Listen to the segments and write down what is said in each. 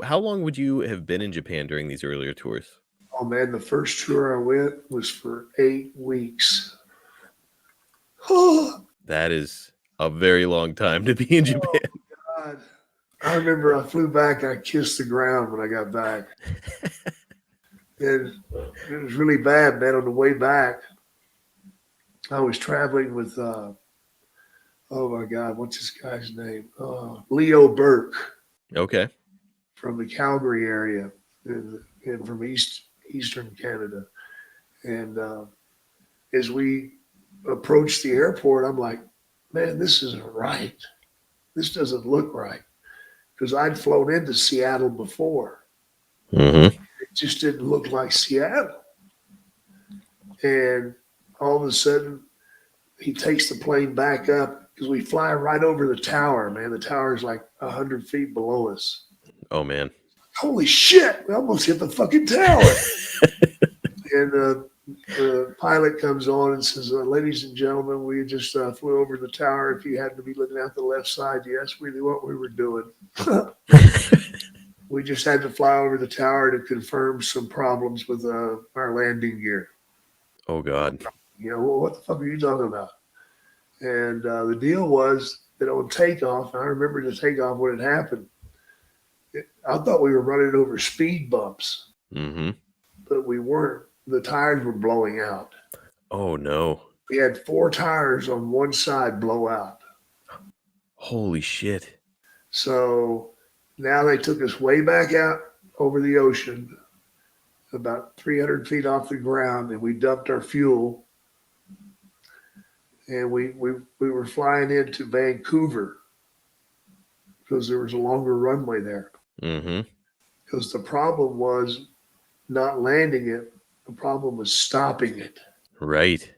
How long would you have been in Japan during these earlier tours? Oh man, the first tour I went was for 8 weeks. Oh That is a very long time to be in Japan. God. I remember I flew back, I kissed the ground when I got back. And it was really bad, man. On the way back, I was traveling with oh my God, what's this guy's name? Leo Burke Okay. from the Calgary area and from Eastern Canada. And as we approached the airport, I'm like, man, this isn't right. This doesn't look right. Because I'd flown into Seattle before. Mm-hmm. It just didn't look like Seattle. And all of a sudden, he takes the plane back up because we fly right over the tower, man. The tower is like 100 feet below us. Oh man. Holy shit, we almost hit the fucking tower. And the pilot comes on and says, ladies and gentlemen, we just flew over the tower. If you happen to be looking out the left side, yes, we knew what we were doing. We just had to fly over the tower to confirm some problems with our landing gear. Oh God. You know, well, what the fuck are you talking about? And the deal was that on takeoff, and I remember the takeoff when it happened, I thought we were running over speed bumps, Mm-hmm. but we weren't. The tires were blowing out. Oh no. We had 4 tires on one side blow out. Holy shit. So now they took us way back out over the ocean, about 300 feet off the ground, and we dumped our fuel. And we were flying into Vancouver because there was a longer runway there. Mm-hmm. Because the problem was not landing it, the problem was stopping it Right.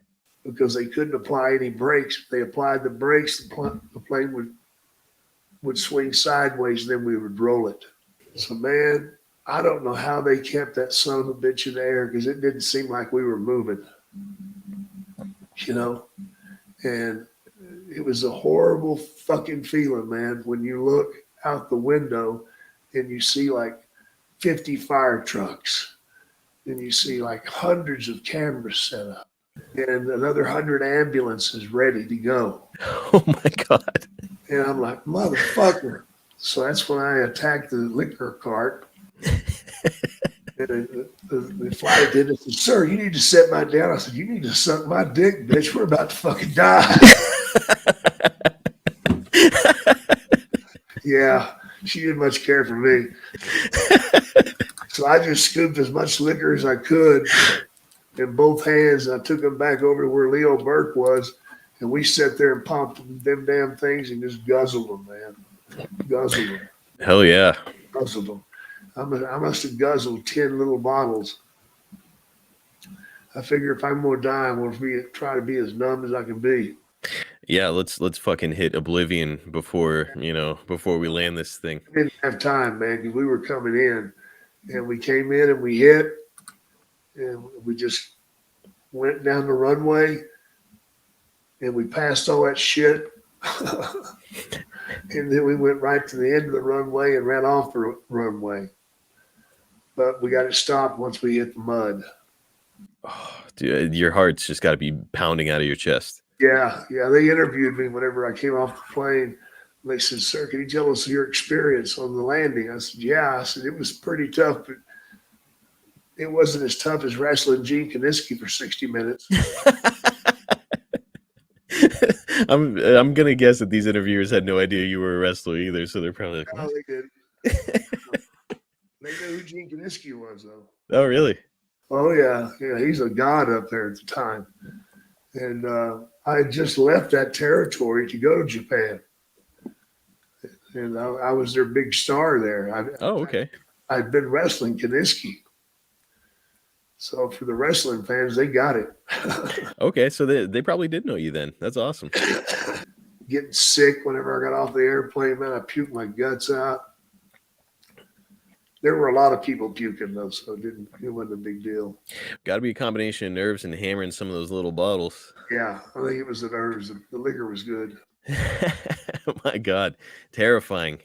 because they couldn't apply any brakes. If they applied the brakes, the plane would swing sideways, then we would roll it. So, man, I don't know how they kept that son of a bitch in the air because it didn't seem like we were moving, you know? And it was a horrible fucking feeling, man, when you look out the window and you see like 50 fire trucks and you see like hundreds of cameras set up and another 100 ambulances ready to go. Oh my God. And I'm like, motherfucker. So that's when I attacked the liquor cart. And the flight attendant said, sir, you need to set my down. I said, you need to suck my dick, bitch. We're about to fucking die. Yeah, she didn't much care for me. So I just scooped as much liquor as I could in both hands. And I took them back over to where Leo Burke was. And we sat there and pumped them damn things and just guzzled them, man. Guzzled them. Hell yeah. Guzzled them. I must have guzzled 10 little bottles. I figure if I'm going to die, I'm going to try to be as numb as I can be. Yeah, let's fucking hit oblivion before we land this thing. I didn't have time, man, because we were coming in. And we came in and we hit. And we just went down the runway. And we passed all that shit. And then we went right to the end of the runway and ran off the runway. But we got it stopped once we hit the mud. Oh, dude, your heart's just got to be pounding out of your chest. Yeah. They interviewed me whenever I came off the plane. They said, sir, can you tell us your experience on the landing? I said, yeah. I said, it was pretty tough, but it wasn't as tough as wrestling Gene Kiniski for 60 minutes. I'm gonna guess that these interviewers had no idea you were a wrestler either, so they're probably like, no, they did. They knew who Gene Kiniski was, though. Oh, really? Oh, yeah. He's a god up there at the time. And I had just left that territory to go to Japan. And I was their big star there. Okay. I'd been wrestling Kiniski. So for the wrestling fans, they got it. Okay, so they probably did know you then. That's awesome. Getting sick whenever I got off the airplane, man, I puked my guts out. There were a lot of people puking though, so it wasn't a big deal. Got to be a combination of nerves and hammering some of those little bottles. Yeah, I think it was the nerves. The liquor was good. Oh my God, terrifying.